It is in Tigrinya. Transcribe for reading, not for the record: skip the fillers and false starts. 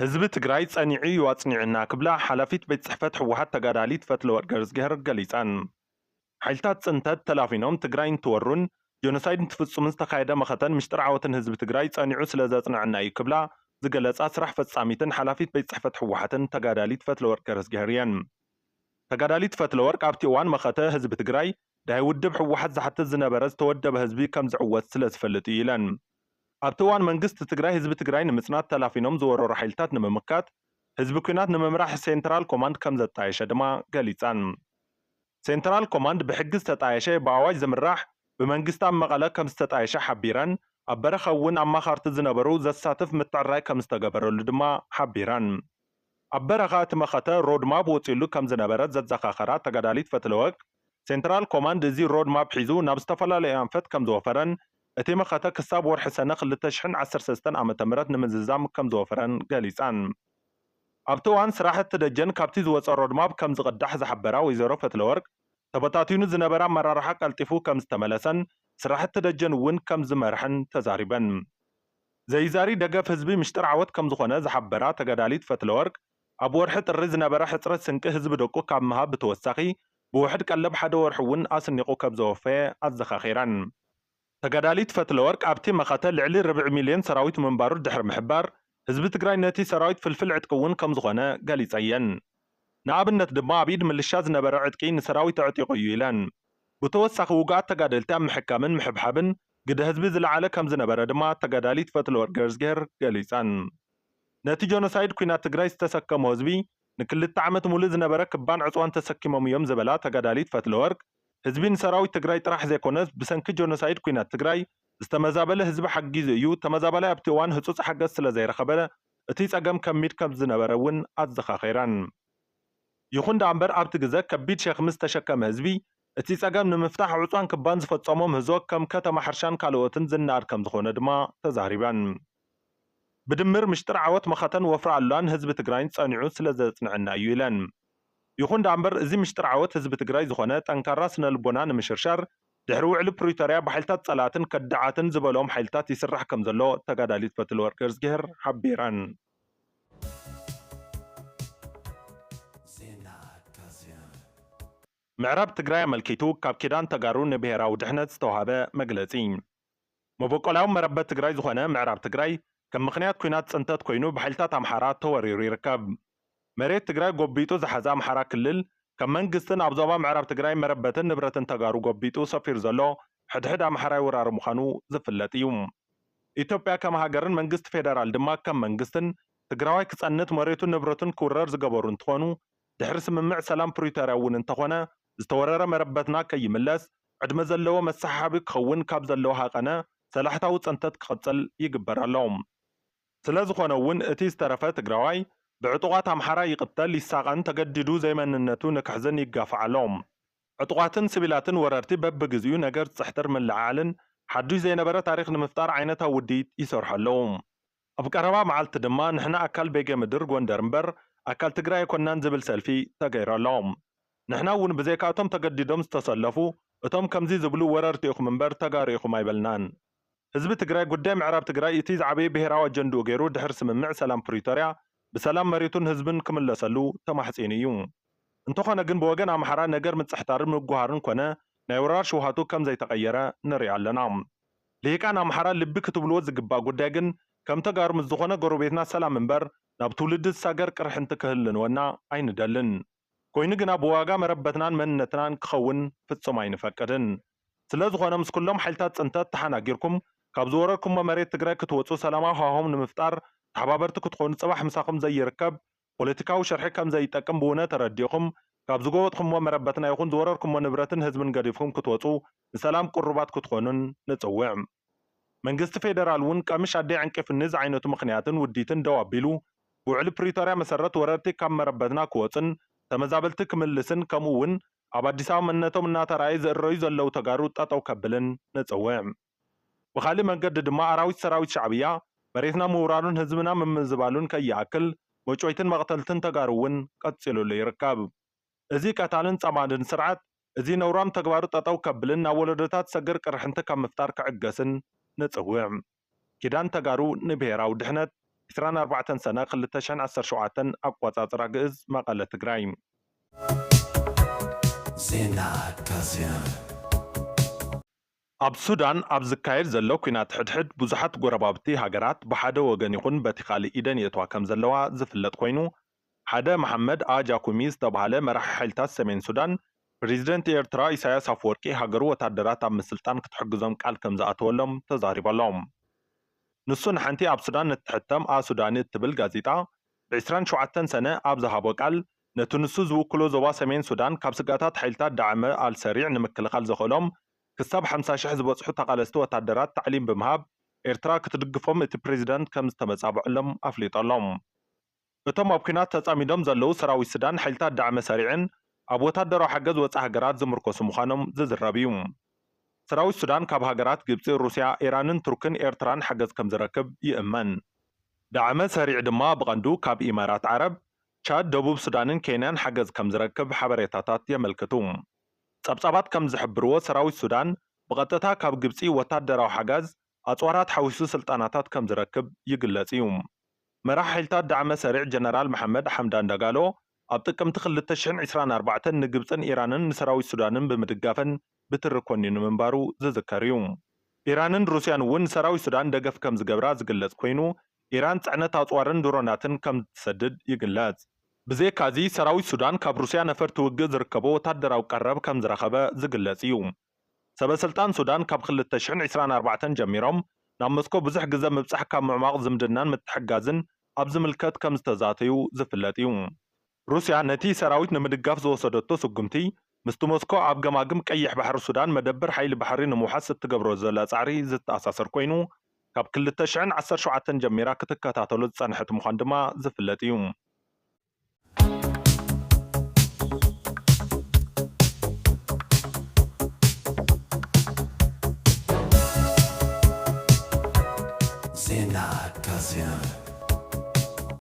ህዝቢ ትግራይ ጸኒዑ ይዋጽኒዕና ክብላ ሓላፊት ቤት ጽሕፈት ሕወሓት ተጋዳሊት ፈትለወርቅ ገርዝጌር ገሊጻን ሓይልታት ጽንተት ተላፊኖም ትግራይ እንትወሩን ጆኖሳይድ እንትፍጽሙ ዝተኻየደ መኸተን ምሽጥር ዓወትን ህዝቢ ትግራይ ጸኒዑ ስለ ዘጽንዐና እዩ ክብላ ዝገለጻ ስራሕ ፈጻሚትን ሓላፊት ቤት ጽሕፈት ሕወሓትን ተጋዳሊት ፈትለወርቅ ገርዝጌር እየን። ተጋዳሊት ፈትለወርቅ ኣብቲ እዋን መኸተ ህዝቢ ትግራይ ዳይ ውድብ ሕወሓት ዝሓትት ዝነበረ ዝተወደበ ህዝቢ ከም ዝዕወት ስለ ዝፈልጥ እዩ ኢለን። ኣብቲ እዋን መንግስቲ ትግራይ ህዝቢ ትግራይ ንምጽናት ተላፊኖም ዝወረሩ ሓይልታት ንምምካት ህዝቢ ኩናት ንምምራሕ ሴንትራል ኮማንድ ከም ዘጣየሸ ድማ ገሊጻን። ሴንትራል ኮማንድ ብሕጊ ዝተጣየሸ ብኣዋጅ ዝምራሕ ብመንግስቲ ኣብ መቐለ ከም ዝተጣየሸ ሓቢረን ኣብ በረኻ እውን ኣማኻርቲ ዝነበሩ ዘሳትፍ ምትዕራይ ከም ዝተገበረሉ ድማ ሓቢረን። ኣብ በረኻ እቲ መኸተ ሮድማፕ ወፂሉ ከም ዝነበረ ዘዘኻኸራ ተጋዳሊት ፈትለወርቅ ሴንትራል ኮማንድ እዚ ሮድማፕ ሒዙ ናብ ዝተፈላለዩ ኣንፈት ከም ዝወፈረን እቲ መኸተ ክሳብ ወርሒ ሰነ 2013 ዓ.ም ንምዝዛም ከም ዝወፈረን ገሊጻን። ኣብቲ እዋን ስራሕቲ ደጀን ካብቲ ዝወፀ ሮድማፕ ከም ዝቕዳሕ ዝሓበራ ወይዘሮ ፈትለወርቅ ተበታቲኑ ዝነበረ ኣመራርሓ ቀልጢፉ ከም ዝተመለሰን ስራሕቲ ደጀን እውን ከም ዝመርሐን ተዛሪበን። ዘይዛሪ ደገፍ ህዝቢ ምሽጥር ዓወት ከም ዝኾነ ዝሓበራ ተጋዳሊት ፈትለወርቅ ኣብ ወርሒ ጥሪ ዝነበረ ሕፅረት ስንቂ ህዝቢ ደቁ ካብ ምሃብ ብተወሳኺ ብውሕድ ቀለብ ሓደ ወርሒ እውን ኣስኒቑ ከም ዘወፈየ ኣዘኻኺረን። ተጋዳሊት ፈትለወርቅ ኣብቲ መኸተ ልዕሊ 400,000 ሰራዊት ምንባሩ ድሕሪ ምሕባር ህዝቢ ትግራይ ነቲ ሰራዊት ፍልፍል ዕጥቂ እውን ከም ዝኾነ ገሊጸየን። ንኣብነት ድማ ኣብ ኢድ ምልሻ ዝነበረ ዕጥቂ ንሰራዊት ኣዕጢቑ እዩ ኢለን። ብተወሳኺ ውግኣት ተጋደልቲ ኣብ ምሕካምን ምሕብሓብን ግደ ህዝቢ ዝለዓለ ከም ዝነበረ ድማ ተጋዳሊት ፈትለወርቅ ገርዝጌር ገሊጻን። ነቲ ጆኖሳይድ ኩናት ትግራይ ዝተሰከሞ ህዝቢ ንክልተ ዓመት ሙሉእ ዝነበረ ክባን ዕፅዋን ተሰኪሞም እዮም ዝበላ ተጋዳሊት ፈትለወርቅ ህዝቢ ንሰራዊት ትግራይ ጥራሕ ዘይኮነስ ብሰንኪ ጆኖሳይድ ኩናት ትግራይ ዝተመዛበለ ህዝቢ ሓጊዙ እዩ ተመዛበላይ ኣብቲ እዋን ህፁፅ ሓገዝ ስለ ዘይረኸበ እቲ ጸገም ከሚድ ከም ዝነበረ እውን ኣዘኻኺረን። ይኹን ዳ እምበር ኣብቲ ግዜ ከቢድ ሸኽሚ ዝተሸከመ ህዝቢ እቲ ጸገም ንምፍታሕ ዕፅዋን ክባን ዝፈጸሞም ህዞ ከም ከተማ ሕርሻን ካልኦትን ዝናኣድ ከም ዝኾነ ድማ ተዛሪበን። ብድምር ምሽጥር ዓወት መኸተን ወፍራ ኣላን ህዝቢ ትግራይን ጸኒዑ ስለ ዘጽንዐና እዩ ኢለን። ይኹን ዳ እምበር እዚ ምሽጥር ዓወት ህዝቢ ትግራይ ዝኾነ ጠንካራ ስነ ልቦና ንምሽርሻር ድሕሪ ውዕሊ ፕሪቶርያ ብሓይልታት ጸላትን ከዳዓትን ዝበሎም ሓይልታት ይስራሕ ከም ዘሎ ተጋዳሊት ፈትለወርቅ ገርዝጌር ሓቢረን። ምዕራብ ትግራይ ኣመልኪቱ ካብ ኪዳን ተጋሩ ንብሔራዊ ድሕነት ዝተዋሃበ መግለጺ መበቆላዊ መረበት ትግራይ ዝኾነ ምዕራብ ትግራይ ከም ምኽንያት ኩናት ጽንተት ኮይኑ ብሓይልታት ኣምሓራ ተወሪሩ ይርከብ። መሬት ትግራይ ጎቢጡ ዝሓዘ ኣምሓራ ክልል ከም መንግስትን ኣብ ዞባ ምዕራብ ትግራይ መረበትን ንብረትን ተጋሩ ጎቢጡ ሰፊሩ ዘሎ ሕድሕድ ኣምሓራይ ወራሪ ምዃኑ ዝፍለጥ እዩ። ኢትዮጵያ ከም ሃገርን መንግስቲ ፌደራል ድማ ከም መንግስትን ትግራዋይ ክጸንት መሬቱን ንብረቱን ክውረር ዝገበሩ እንትኾኑ ድሕሪ ስምምዕ ሰላም ፕሪቶርያ እውን እንተኾነ ዝተወረረ መረበትና ከይምለስ ዕድመ ዘለዎ መሰሓቢ ክኸውን ካብ ዘለዎ ሃቐነ ሰላሕታዊ ጸንተት ክቕጽል ይግበር ኣሎ። ስለ ዝኾነ እውን እቲ ዝተረፈ ትግራዋይ ብዕጡቓት ኣምሓራ ይቕተል ይሳቐን ተገዲዱ ዘይመንነቱ ንክሕዝን ይጋፋዕ ኣሎ። ዕጡቓትን ሲቪላትን ወረርቲ በብግዚኡ ነገር ዝፅሕጥር ምልዓዓልን ሓዱሽ ዘይነበረ ታሪክ ንምፍጣር ዓይነታዊ ውድኢት ይሰርሑ ኣለዉ። ኣብ ቀረባ መዓልቲ ድማ ንሕና ኣካል ቤጌ ምድር ጎንደር እምበር ኣካል ትግራይ ኣይኮናን ዝብል ሰልፊ ተገይሩ ኣሎ። ንሕና እውን ብዘይካቶም ተገዲዶም ዝተሰለፉ እቶም ከምዚ ዝብሉ ወረርቲ ኢኹም እምበር ተጋሩ ኢኹም ኣይበልናን። ህዝቢ ትግራይ ጉዳይ ምዕራብ ትግራይ እቲ ዝዓበየ ብሔራዊ ኣጀንድኡ ገይሩ ድሕሪ ስምምዕ ሰላም ፕሪቶርያ ብሰላም መሬቱን ህዝብን ክምለሰሉ ተማሕፂን እዩ። እንተኾነ ግን ብወገን ኣምሓራ ነገር ምፅሕታርን ምጉሃርን ኮነ ናይ ወራር ሽውሃቱ ከም ዘይተቐየረ ንርኢ ኣለና። ልሂቃን ኣምሓራ ልቢ ክትብልዎ ዝግባእ ጉዳይ ግን ከም ተጋሩ ምስ ዝኾነ ጎረቤትና ሰላም እምበር ናብ ትውልዲ ዝሳገር ቅርሕንቲ ክህልንወና ኣይንደልን። ኮይኑ ግና ብዋጋ መረበትናን መንነትናን ክኸውን ፍጹም ኣይንፈቅድን። ስለ ዝኾነ ምስ ኩሎም ሓይልታት ጽንተት ተሓናጊርኩም ካብ ዝወረርኩሞ መሬት ትግራይ ክትወፁ ሰላማዊ ሃዋህው ንምፍጣር ተሓባበርቲ ክትኾኑ ጽባሕ ምሳኹም ዘይርከብ ፖለቲካዊ ሸርሒ ከም ዘይጠቅም ብእውነ ተረዲእኹም ካብ ዝጎበጥኩሞ መረበትና ይኹን ዝወረርኩሞ ንብረትን ህዝብን ገዲፍኩም ክትወፁ ንሰላም ቁሩባት ክትኾኑን ንጽውዕ። መንግስቲ ፌደራል እውን ቀምሽ ኣደይ ዕንቂፍኒ ዝዓይነቱ ምኽንያትን ውዲትን ደው ኣቢሉ ብውዕሊ ፕሪቶርያ መሰረት ወረርቲ ካብ መረበትና ክወፅን ተመዛበልቲ ክምልስን ከምኡ እውን ኣብ ኣዲስ ኣበባ መንነቶም እናተረኣየ ዝእረዩ ዘለው ተጋሩ ጠጠው ከብልን ንጽውዕ። ብኻሊእ መንገዲ ድማ ኣራዊት ሰራዊት ሻዕብያ መሬትና ምውራሩን ህዝብና ምምዝባሉን ከይኣክል መጮይትን መቕተልትን ተጋሩ እውን ቀፂሉሉ ይርከብ። እዚ ቀታልን ጸማድን ስርዓት እዚ ነውራም ተግባሩ ጠጠው ከብልን ናብ ወለዶታት ሰገር ቅርሕንቲ ካብ ምፍጣር ክዕገስን ንጽውዕ። ኪዳን ተጋሩ ንብሔራዊ ድሕነት 24 سنة 2017 أقواصاصر ግእዝ መቐለ ትግራይ ኣብ ሱዳን ኣብ ዝካየድ ዘሎ ኩናት ሕድሕድ ብዙሓት ጎረባብቲ ሃገራት ብሓደ ወገን ይኹን በቲ ካልእ ኢደን የእትዋ ከም ዘለዋ ዝፍለጥ ኮይኑ ሓደ መሐመድ አጃኩሚ ዝተባሃለ መራሒ ሓይልታት ሰሜን ሱዳን ፕሬዚደንት ኤርትራ ኢሳያስ አፈወርቂ ሃገሩ ወታደራት ኣብ ምስልጣን ክትሕግዞም ቃል ከም ዝኣተወሎም ተዛሪበሎም ንሱ ንሓንቲ ኣብ ሱዳን እትሕተም ሱዳን እትብል ጋዜጣ ብ27 ሰነ ኣብ ዝሃቦ ቃል ነቲ ንሱ ዝውክሎ ዞባ ሰሜን ሱዳን ካብ ስጋታት ሓይልታት ዳዕመ አልሰሪዕ ንምክልኻል ዘኽእሎም ክሳብ 50,000 ዝበፅሑ ተቓለስቲ ወታደራት ታዕሊም ብምሃብ ኤርትራ ክትድግፎም እቲ ፕሬዚደንት ከም ዝተመጻብዐሎም ኣፍሊጦሎም እቶም ኣብ ኩናት ተጻሚዶም ዘለዉ ሰራዊት ሱዳን ሓይልታት ዳዕመ ሰሪዕን ኣብ ወታደራዊ ሓገዝ ወፃኢ ሃገራት ዝምርኮሱ ምዃኖም ዝዝረብ እዩ ሰራዊት ሱዳን ካብ ሃገራት ግብፂ ሩስያ ኢራንን ቱርክን ኤርትራን ሓገዝ ከም ዝረክብ ይእመን ዳዕመ ሰሪዕ ድማ ብቐንዱ ካብ ኢማራት ዓረብ ቻድ ደቡብ ሱዳንን ኬንያን ሓገዝ ከም ዝረክብ ሓበሬታታት የመልክቱ ጸብጻባት ከም ዝሕብርዎ ሰራዊት ሱዳን ብቐጥታ ካብ ግብፂ ወታደራዊ ሓገዝ ኣጽዋራት ሓዊሱ ስልጣናታት ከም ዝረክብ ይግለጽ እዩ መራሒ ሓይልታት ዳዕመ ሰሪዕ ጀነራል መሐመድ ሐምዳን ዳጋሎ ኣብ ጥቅምቲ 2024 ንግብፅን ኢራንን ንሰራዊት ሱዳንን ብምድጋፈን ብትሪ ኮኒኑ ምንባሩ ዝዝከር እዩ ኢራንን ሩስያን እውን ሰራዊት ሱዳን ደገፍ ከም ዝገብራ ዝግለጽ ኮይኑ ኢራን ጽዕነት ኣጽዋርን ድሮናትን ከም ትሰድድ ይግለጽ ብዘይካዚ ሰራዊት ሱዳን ካብ ሩስያ ነፈርቲ ውግእ ዝርከቦ ወታደራዊ ቀረብ ከም ዝረኸበ ዝግለጽ እዩ ሰበስልጣን ሱዳን ካብ 2024 ጀሚሮም ናብ ሞስኮ ብዙሕ ግዜ ምብጻሕ ካብ ምዕማቕ ዝምድናን ምትሕጋዝን ኣብ ዝምልከት ከም ዝተዛተዩ ዝፍለጥ እዩ ሩስያ ነቲ ሰራዊት ንምድጋፍ ዝወሰደቶ ስጉምቲ ምስቲ ሞስኮ ኣብ ገማግም ቀይሕ ባሕሪ ሱዳን መደበር ሓይሊ ባሕሪ ንምውሓስ እትገብሮ ዘላ ጻዕሪ ዝተኣሳሰር ኮይኑ ካብ 2017 ጀሚራ ክትከታተሎ ዝጸንሐት ምዃን ድማ ዝፍለጥ እዩ Zinat Kassian.